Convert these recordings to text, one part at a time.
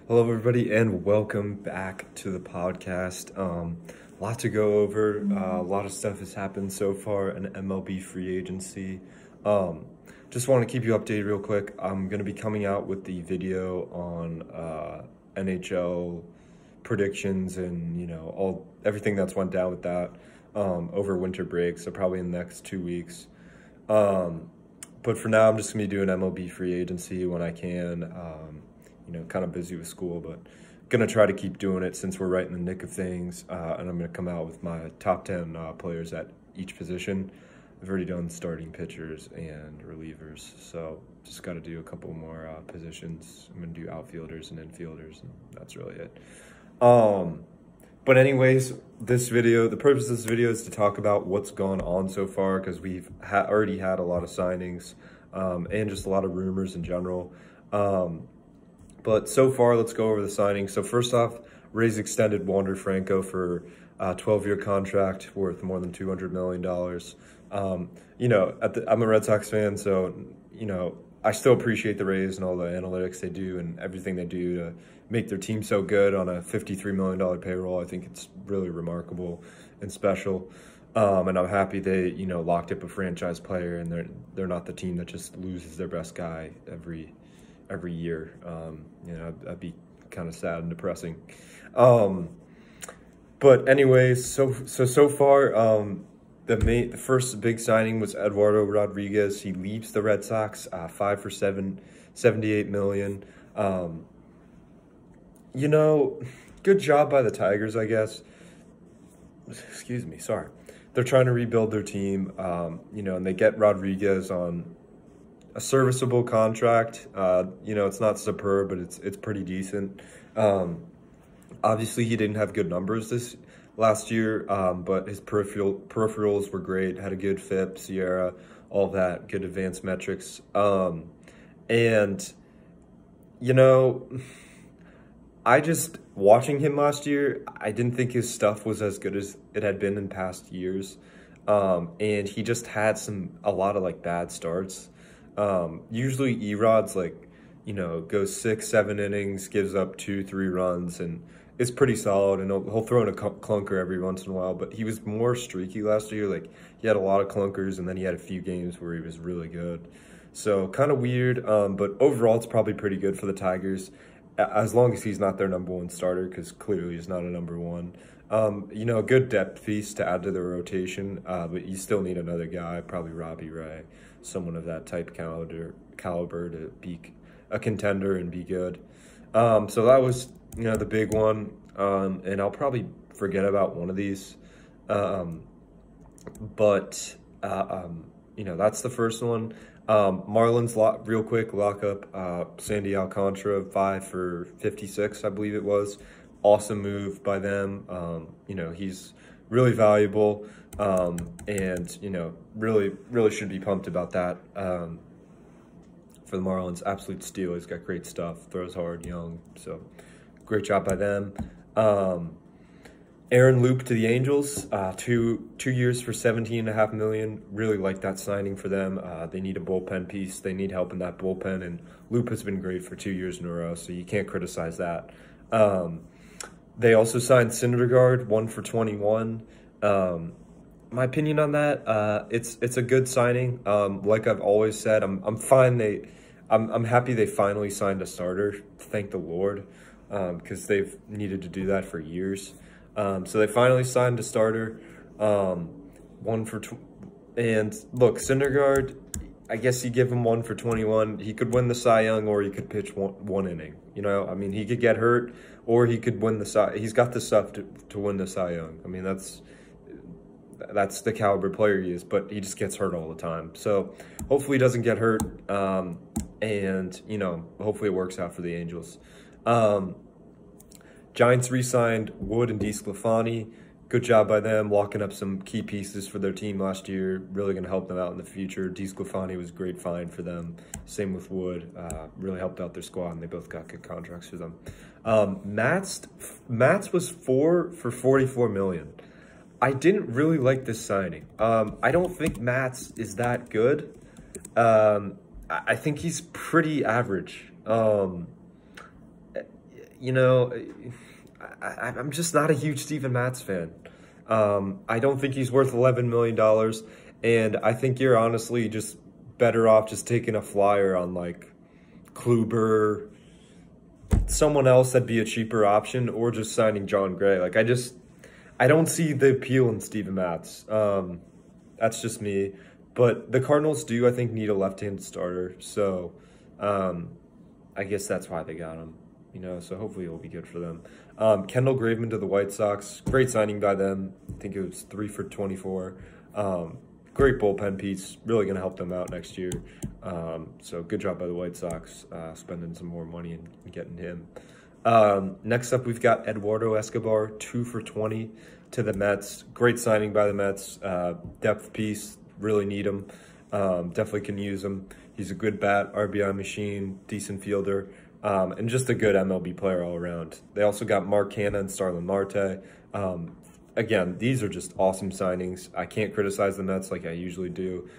Hello, everybody, and welcome back to the podcast. A lot to go over. A lot of stuff has happened so far in MLB Free Agency. Just want to keep you updated real quick. I'm going to be coming out with the video on NHL predictions and everything that's went down with that over winter break. So probably in the next 2 weeks. But for now, I'm just going to be doing MLB Free Agency when I can. Kind of busy with school, but going to try to keep doing it since we're right in the nick of things. And I'm going to come out with my top 10 players at each position. I've already done starting pitchers and relievers, so just got to do a couple more positions. I'm going to do outfielders and infielders, and that's really it. But anyways, the purpose of this video is to talk about what's gone on so far, because we've already had a lot of signings and just a lot of rumors in general. But so far, let's go over the signings. So first off, Rays extended Wander Franco for a 12-year contract worth more than $200 million. I'm a Red Sox fan, so, I still appreciate the Rays and all the analytics they do and everything they do to make their team so good on a $53 million payroll. I think it's really remarkable and special. And I'm happy they, locked up a franchise player, and they're not the team that just loses their best guy every year. That'd be kind of sad and depressing. But anyways, so far, the first big signing was Eduardo Rodriguez. He leaves the Red Sox, 5 for $7, $78 million. Good job by the Tigers, I guess. Excuse me, sorry. They're trying to rebuild their team, and they get Rodriguez on a serviceable contract. It's not superb, but it's pretty decent. Obviously, he didn't have good numbers this last year, but his peripherals were great. Had a good FIP, Sierra, all that, good advanced metrics. I just, watching him last year, I didn't think his stuff was as good as it had been in past years. And he just had a lot of bad starts. Usually Erod's goes 6-7 innings, gives up 2-3 runs, and it's pretty solid, and he'll throw in a clunker every once in a while. But he was more streaky last year. He had a lot of clunkers, and then he had a few games where he was really good. So kind of weird, but overall it's probably pretty good for the Tigers, as long as he's not their number one starter, because clearly he's not a number one. A good depth piece to add to the rotation, but you still need another guy, probably Robbie Ray, someone of that type caliber to be a contender and be good. So that was, the big one, and I'll probably forget about one of these. But that's the first one. Marlins, real quick, lock up Sandy Alcantara, 5 for $56, I believe it was. Awesome move by them. He's really valuable, and really should be pumped about that. For the Marlins, absolute steal. He's got great stuff, throws hard, young, so great job by them. Aaron Loop to the Angels, 2 years for $17.5 million. Really like that signing for them. They need a bullpen piece. They need help in that bullpen, and Loop has been great for 2 years in a row, so you can't criticize that. They also signed Syndergaard, 1 for $21. My opinion on that, it's a good signing. Like I've always said, I'm fine. I'm happy they finally signed a starter. Thank the Lord, because they've needed to do that for years. So they finally signed a starter. And look, Syndergaard, I guess you give him 1 for 21. He could win the Cy Young, or he could pitch one inning. He could get hurt, or he could win the Cy. He's got the stuff to win the Cy Young. That's the caliber player he is, but he just gets hurt all the time. So hopefully he doesn't get hurt, and hopefully it works out for the Angels. Giants re-signed Wood and DeSclafani. Good job by them, locking up some key pieces for their team last year. Really going to help them out in the future. DeSclafani was a great find for them. Same with Wood. Really helped out their squad, and they both got good contracts for them. Matz was 4 for $44 million. I didn't really like this signing. I don't think Matz is that good. I think he's pretty average. you know, I'm just not a huge Steven Matz fan. I don't think he's worth $11 million, and I think you're honestly just better off just taking a flyer on like Kluber, someone else that'd be a cheaper option, or just signing John Gray. Like I don't see the appeal in Steven Matz. That's just me. But the Cardinals do, I think, need a left-handed starter. So I guess that's why they got him. You know, so hopefully it'll be good for them. Kendall Graveman to the White Sox. Great signing by them. I think it was 3 for 24. Great bullpen piece. Really going to help them out next year. So good job by the White Sox spending some more money and getting him. Next up, we've got Eduardo Escobar, 2 for 20 to the Mets. Great signing by the Mets. Depth piece. Really need him. Definitely can use him. He's a good bat, RBI machine, decent fielder. And just a good MLB player all around. They also got Mark Canha and Starlin Marte. Again, these are just awesome signings. I can't criticize the Mets like I usually do.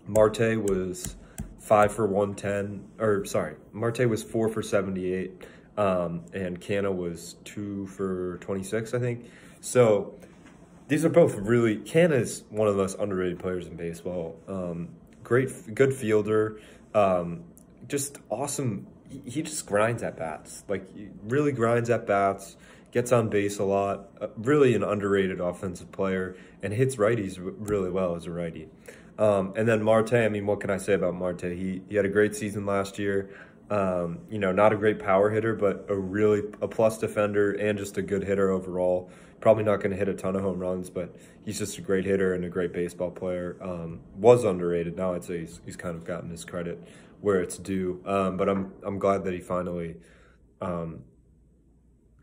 Marte was 5 for 110, or sorry, Marte was 4 for 78, and Canha was 2 for 26, I think. So these are both really, Canha is one of the most underrated players in baseball. Good fielder. Just awesome. He just grinds at bats. Like, he really grinds at bats, gets on base a lot. Really an underrated offensive player, and hits righties really well as a righty. And then Marte, I mean, what can I say about Marte? He had a great season last year. You know, not a great power hitter, but a plus defender and just a good hitter overall. Probably not going to hit a ton of home runs, but he's just a great hitter and a great baseball player. Was underrated. Now I'd say he's kind of gotten his credit where it's due. But I'm glad that he finally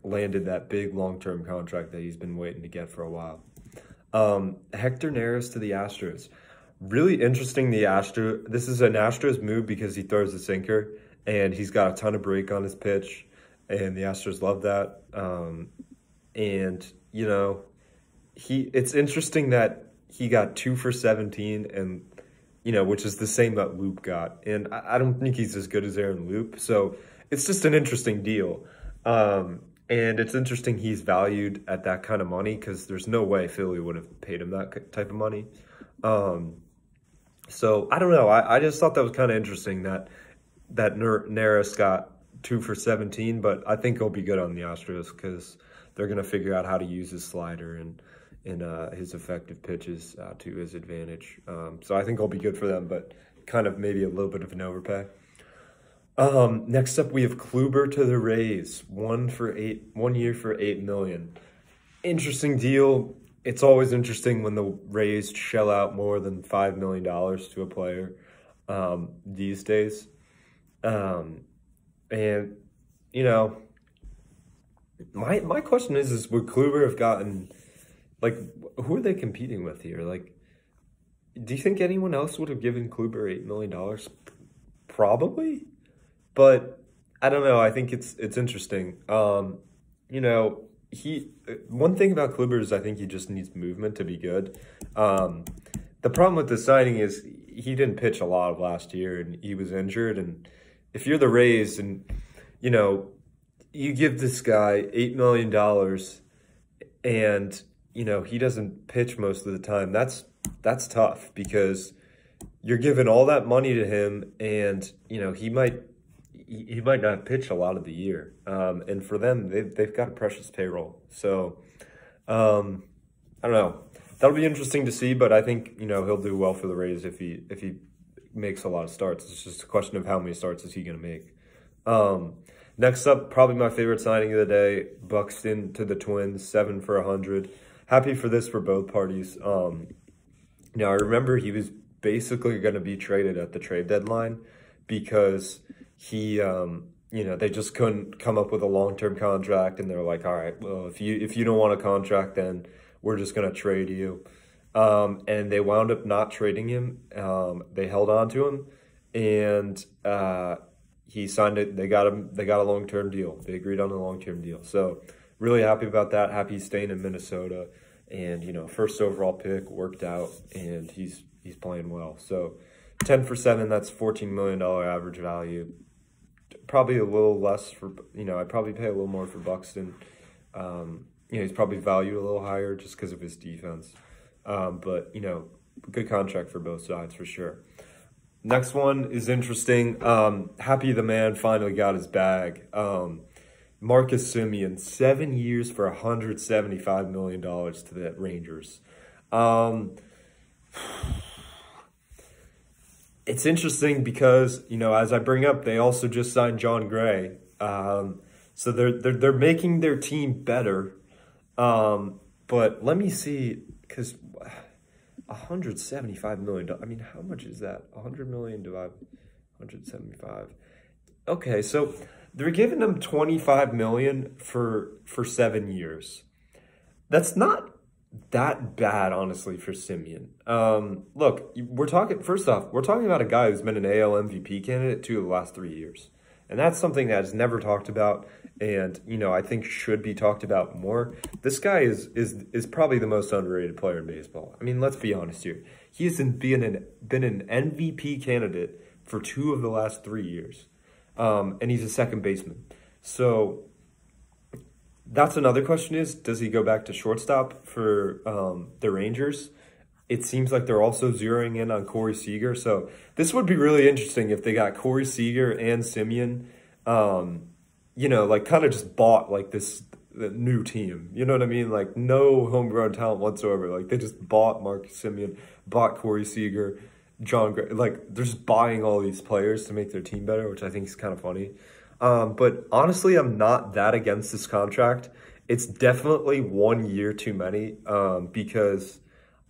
landed that big long-term contract that he's been waiting to get for a while. Hector Neris to the Astros. Really interesting, this is an Astros move because he throws a sinker, and he's got a ton of break on his pitch, and the Astros love that. And, you know, it's interesting that he got 2 for 17, and, you know, which is the same that Loop got. And I don't think he's as good as Aaron Loop, so it's just an interesting deal. And it's interesting he's valued at that kind of money because there's no way Philly would have paid him that type of money. So I don't know. I just thought that was kind of interesting that Neris got 2 for 17, but I think he'll be good on the Astros because they're going to figure out how to use his slider and his effective pitches to his advantage. So I think he'll be good for them, but kind of maybe a little bit of an overpay. Next up, we have Kluber to the Rays, 1 year for $8 million. Interesting deal. It's always interesting when the Rays shell out more than $5 million to a player these days. And, you know, my question is would Kluber have gotten, like, who are they competing with here? Like, do you think anyone else would have given Kluber $8 million? Probably. But I don't know. I think it's interesting. You know, one thing about Kluber is I think he just needs movement to be good. The problem with the signing is he didn't pitch a lot of last year, and he was injured. And if you're the Rays and, you know, you give this guy $8 million and, you know, he doesn't pitch most of the time, that's tough because you're giving all that money to him and, you know, he might not pitch a lot of the year. And for them, they've got a precious payroll. So, I don't know. That'll be interesting to see, but I think, you know, he'll do well for the Rays if he makes a lot of starts. It's just a question of how many starts is he going to make. Next up, probably my favorite signing of the day, Buxton to the Twins, 7 for 100. Happy for this for both parties. Now, I remember he was basically going to be traded at the trade deadline because he, you know, they just couldn't come up with a long-term contract, and they're like, all right, well, if you don't want a contract, then we're just going to trade you. And they wound up not trading him. They held on to him, and he signed it. They got a long-term deal. They agreed on a long-term deal. So really happy about that. Happy he's staying in Minnesota, and, you know, first overall pick worked out, and he's playing well. So 10 for 7, that's $14 million average value. probably a little less for, I'd probably pay a little more for Buxton. He's probably valued a little higher just because of his defense. But, good contract for both sides for sure. Next one is interesting. Happy the man finally got his bag. Marcus Semien, 7 years for $175 million to the Rangers. It's interesting because, as I bring up, they also just signed John Gray. So they're making their team better. But let me see, because $175 million. I mean, how much is that? 100 million divided 175. Okay, so they're giving them 25 million for 7 years. That's not that bad, honestly, for Semien. Look, first off, we're talking about a guy who's been an AL MVP candidate 2 of the last 3 years. And that's something that is never talked about and, I think should be talked about more. This guy is probably the most underrated player in baseball. I mean, let's be honest here. He has been an MVP candidate for 2 of the last 3 years. And he's a second baseman. So that's another question is, does he go back to shortstop for the Rangers? It seems like they're also zeroing in on Corey Seager. So this would be really interesting if they got Corey Seager and Semien, kind of just bought like the new team. You know what I mean? Like no homegrown talent whatsoever. Like they just bought Marcus Semien, bought Corey Seager, John Gray. Like they're just buying all these players to make their team better, which I think is kind of funny. But honestly, I'm not that against this contract. It's definitely 1 year too many because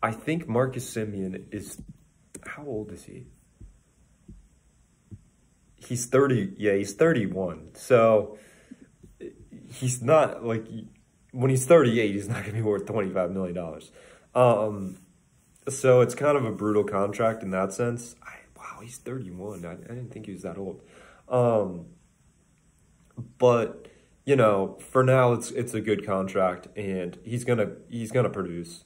I think Marcus Semien is, how old is he? He's 30, yeah, he's 31. So he's not like, when he's 38, he's not going to be worth $25 million. So it's kind of a brutal contract in that sense. Wow, he's 31. I didn't think he was that old. But for now, it's a good contract, and he's gonna produce.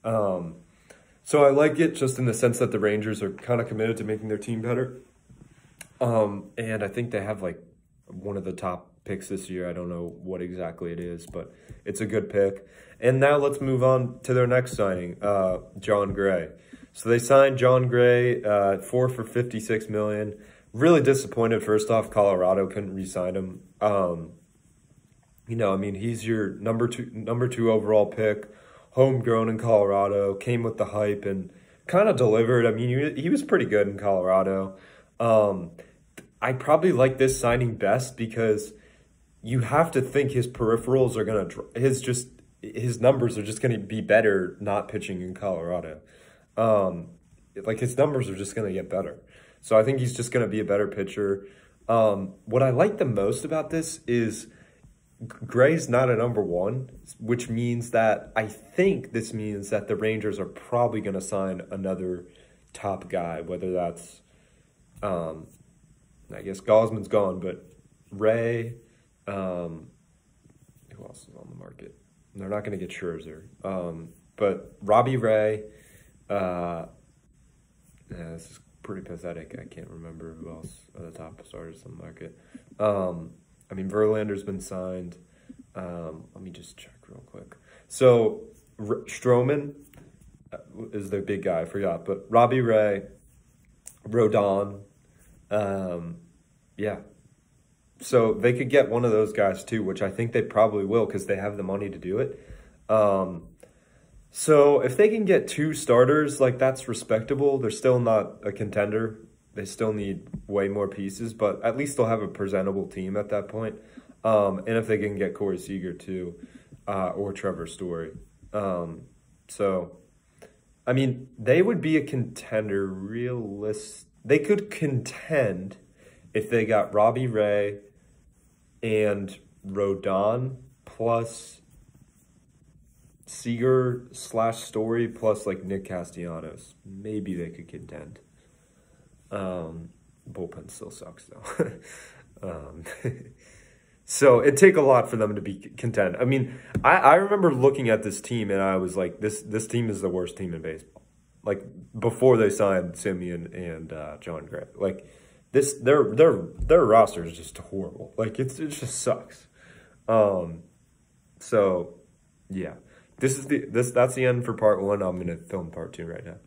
So I like it just in the sense that the Rangers are kind of committed to making their team better. And I think they have like one of the top picks this year. I don't know what exactly it is, but it's a good pick. And now let's move on to their next signing, John Gray. So they signed John Gray, 4 for $56 million. Really disappointed. First off, Colorado couldn't re-sign him. He's your number two overall pick, homegrown in Colorado, came with the hype and kind of delivered. I mean, he was pretty good in Colorado. I probably like this signing best because you have to think his peripherals are going to, his numbers are just going to be better not pitching in Colorado. His numbers are just going to get better. So I think he's just going to be a better pitcher. What I like the most about this is Gray's not a number 1, which means that I think this means that the Rangers are probably going to sign another top guy, whether that's, I guess Gosman's gone, but Ray, who else is on the market? They're not going to get Scherzer. But Robbie Ray, this is pretty pathetic. I can't remember who else are the top starters on the market. Verlander's been signed. Let me just check real quick. So Stroman is their big guy. I forgot, but Robbie Ray, Rodon, yeah. So they could get one of those guys too, which I think they probably will because they have the money to do it. So if they can get 2 starters, that's respectable. They're still not a contender. They still need way more pieces, but at least they'll have a presentable team at that point. And if they can get Corey Seager too, or Trevor Story. They would be a contender They could contend if they got Robbie Ray and Rodon plus Seager / Story plus Nick Castellanos. Maybe they could contend. Bullpen still sucks though. So it'd take a lot for them to be content. I remember looking at this team and I was like, this team is the worst team in baseball. Before they signed Semien and John Gray. their roster is just horrible. Like it just sucks. So yeah, that's the end for part 1. I'm gonna film part 2 right now.